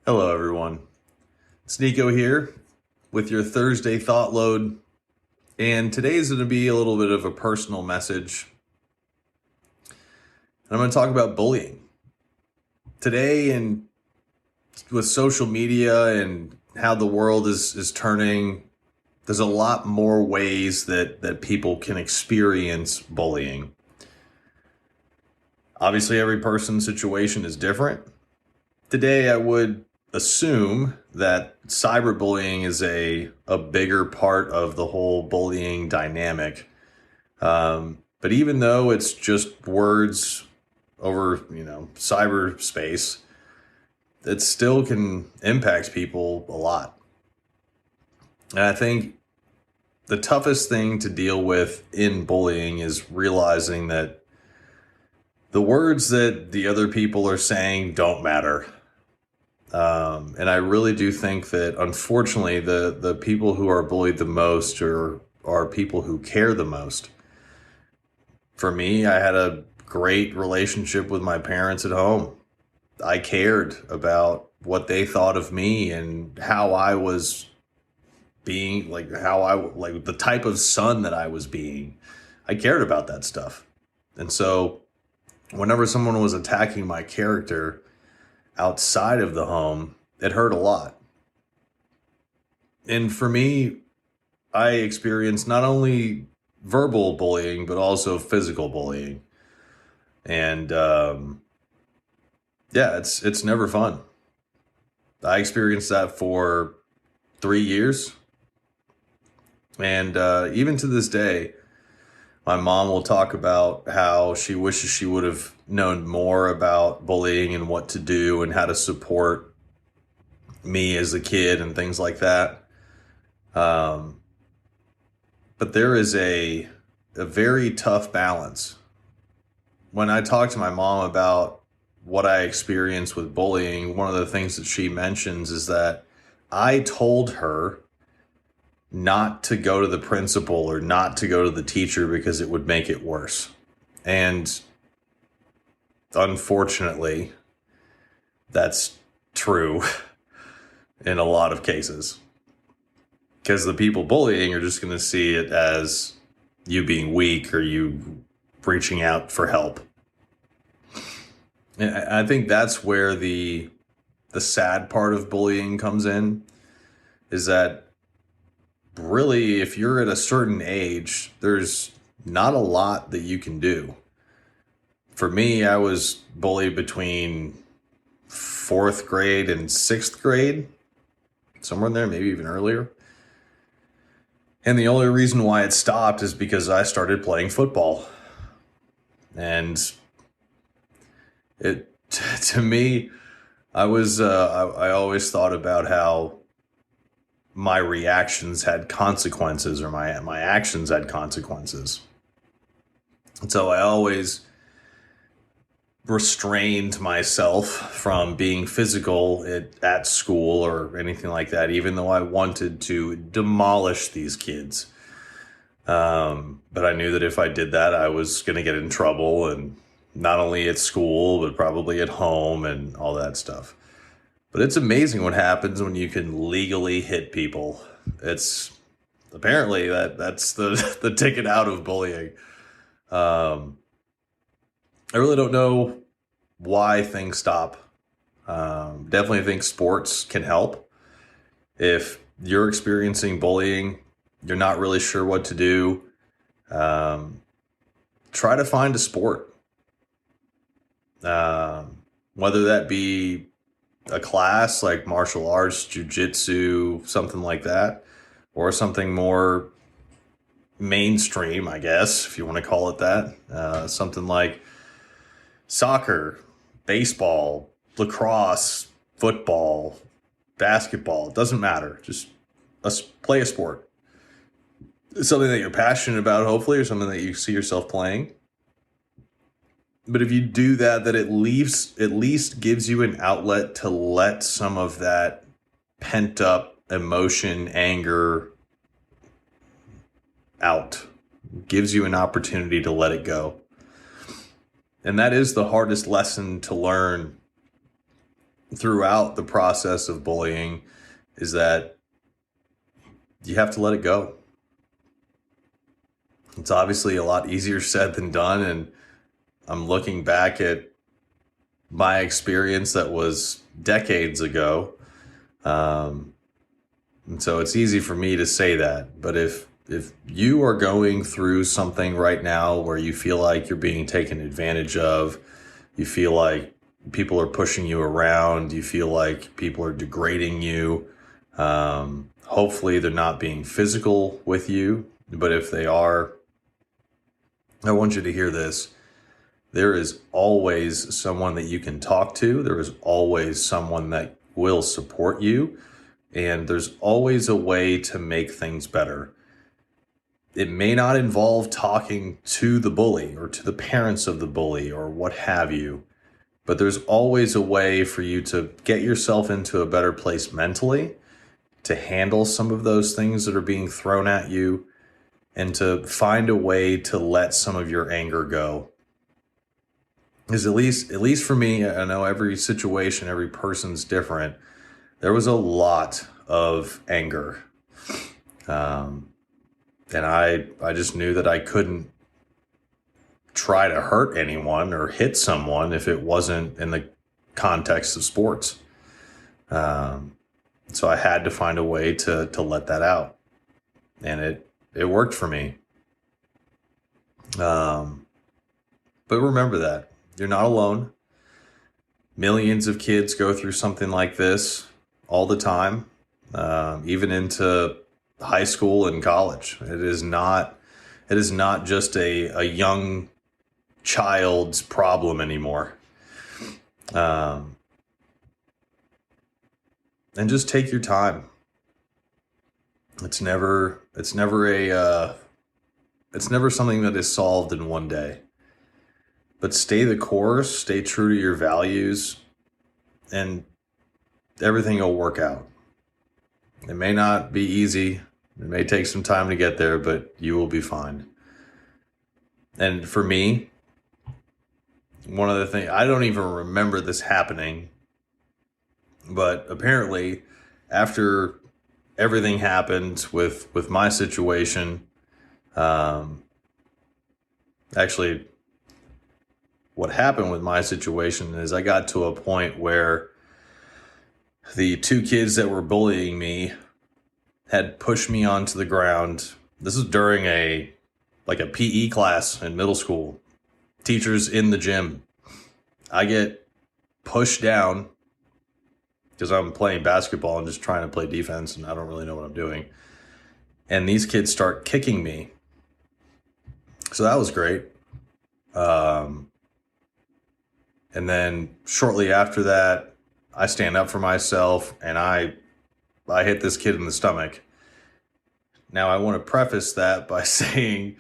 Hello, everyone. It's Nico here with your Thursday thought load. And today's going to be a little bit of a personal message. And I'm going to talk about bullying. Today, and with social media and how the world is turning, there's a lot more ways that people can experience bullying. Obviously, every person's situation is different. Today, I would assume that cyberbullying is a bigger part of the whole bullying dynamic. But even though it's just words over, cyberspace, it still can impact people a lot. And I think the toughest thing to deal with in bullying is realizing that the words that the other people are saying don't matter. And I really do think that, unfortunately, the people who are bullied the most are people who care the most. For me, I had a great relationship with my parents at home. I cared about what they thought of me and how I was being, like the type of son that I was being. I cared about that stuff. And so whenever someone was attacking my character outside of the home, it hurt a lot. And for me, I experienced not only verbal bullying, but also physical bullying. And yeah, it's never fun. I experienced that for 3 years. And even to this day, my mom will talk about how she wishes she would have known more about bullying and what to do and how to support me as a kid and things like that. But there is a very tough balance. When I talk to my mom about what I experienced with bullying, one of the things that she mentions is that I told her not to go to the principal or not to go to the teacher because it would make it worse. And unfortunately, that's true in a lot of cases. Because the people bullying are just going to see it as you being weak or you reaching out for help. And I think that's where the sad part of bullying comes in, is that really, if you're at a certain age, there's not a lot that you can do. For me, I was bullied between 4th grade and 6th grade, somewhere in there, maybe even earlier. And the only reason why it stopped is because I started playing football. And it, to me, I always thought about how my reactions had consequences, or my actions had consequences. And so I always restrained myself from being physical at school or anything like that, even though I wanted to demolish these kids. But I knew that if I did that, I was going to get in trouble, and not only at school, but probably at home and all that stuff. But it's amazing what happens when you can legally hit people. It's apparently that's the ticket out of bullying. I really don't know why things stop. Definitely think sports can help. If you're experiencing bullying, you're not really sure what to do, try to find a sport. Whether that be a class like martial arts, jiu-jitsu, something like that, or something more mainstream, I guess, if you want to call it that. Something like soccer, baseball, lacrosse, football, basketball. It doesn't matter. Just play a sport. It's something that you're passionate about, hopefully, or something that you see yourself playing. But if you do that, that at least gives you an outlet to let some of that pent up emotion, anger out. Gives you an opportunity to let it go. And that is the hardest lesson to learn throughout the process of bullying is that you have to let it go. It's obviously a lot easier said than done, and I'm looking back at my experience that was decades ago. And so it's easy for me to say that. But if you are going through something right now where you feel like you're being taken advantage of, you feel like people are pushing you around, you feel like people are degrading you, hopefully they're not being physical with you, but if they are, I want you to hear this. There is always someone that you can talk to. There is always someone that will support you. And there's always a way to make things better. It may not involve talking to the bully or to the parents of the bully or what have you, but there's always a way for you to get yourself into a better place mentally, to handle some of those things that are being thrown at you, and to find a way to let some of your anger go. Because at least for me, I know every situation, every person's different. There was a lot of anger. And I just knew that I couldn't try to hurt anyone or hit someone if it wasn't in the context of sports. So I had to find a way to let that out. And it worked for me. But remember that. You're not alone. Millions of kids go through something like this all the time, even into high school and college. It is not just a young child's problem anymore. And just take your time. It's never something that is solved in one day. But stay the course, stay true to your values, and everything will work out. It may not be easy. It may take some time to get there, but you will be fine. And for me, one of the things, I don't even remember this happening, but apparently after everything happened with my situation, actually what happened with my situation is I got to a point where the two kids that were bullying me had pushed me onto the ground. This is during a PE class in middle school. Teachers in the gym. I get pushed down because I'm playing basketball and just trying to play defense and I don't really know what I'm doing. And these kids start kicking me. So that was great. And then shortly after that, I stand up for myself and I hit this kid in the stomach. Now, I want to preface that by saying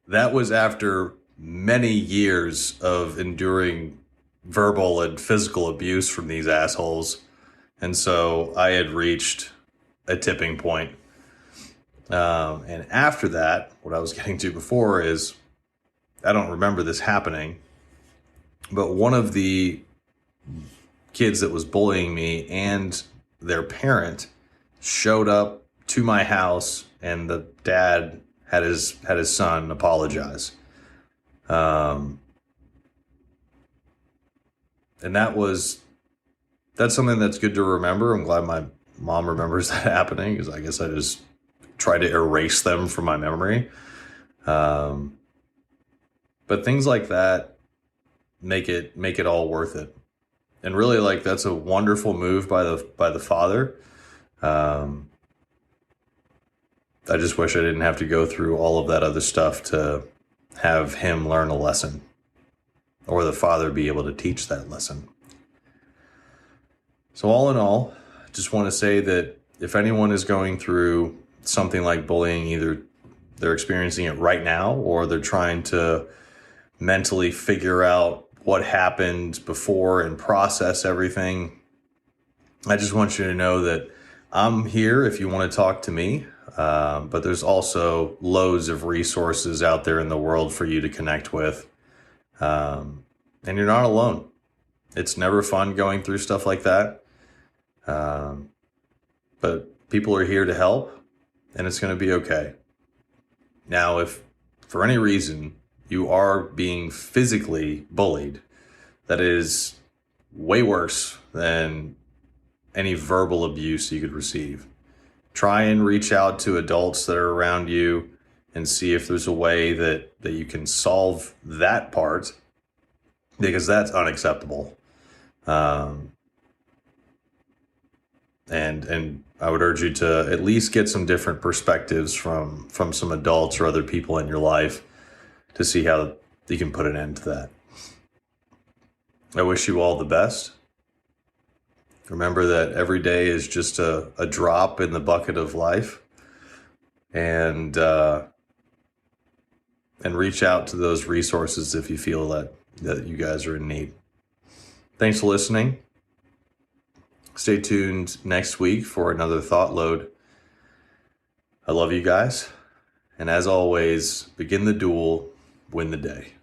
that was after many years of enduring verbal and physical abuse from these assholes. And so I had reached a tipping point. And after that, what I was getting to before is, I don't remember this happening, but one of the kids that was bullying me and their parent showed up to my house, and the dad had his son apologize. And that's something that's good to remember. I'm glad my mom remembers that happening, because I guess I just try to erase them from my memory. But things like that make it all worth it. And really, that's a wonderful move by the father. I just wish I didn't have to go through all of that other stuff to have him learn a lesson, or the father be able to teach that lesson. So all in all, I just want to say that if anyone is going through something like bullying, either they're experiencing it right now or they're trying to mentally figure out what happened before and process everything, I just want you to know that I'm here if you want to talk to me. But there's also loads of resources out there in the world for you to connect with. And you're not alone. It's never fun going through stuff like that. But people are here to help, and it's going to be okay. Now, if for any reason you are being physically bullied, that is way worse than any verbal abuse you could receive. Try and reach out to adults that are around you and see if there's a way that you can solve that part, because that's unacceptable. And I would urge you to at least get some different perspectives from some adults or other people in your life to see how you can put an end to that. I wish you all the best. Remember that every day is just a drop in the bucket of life, and reach out to those resources if you feel that you guys are in need. Thanks for listening. Stay tuned next week for another Thought Load. I love you guys. And as always, begin the duel, win the day.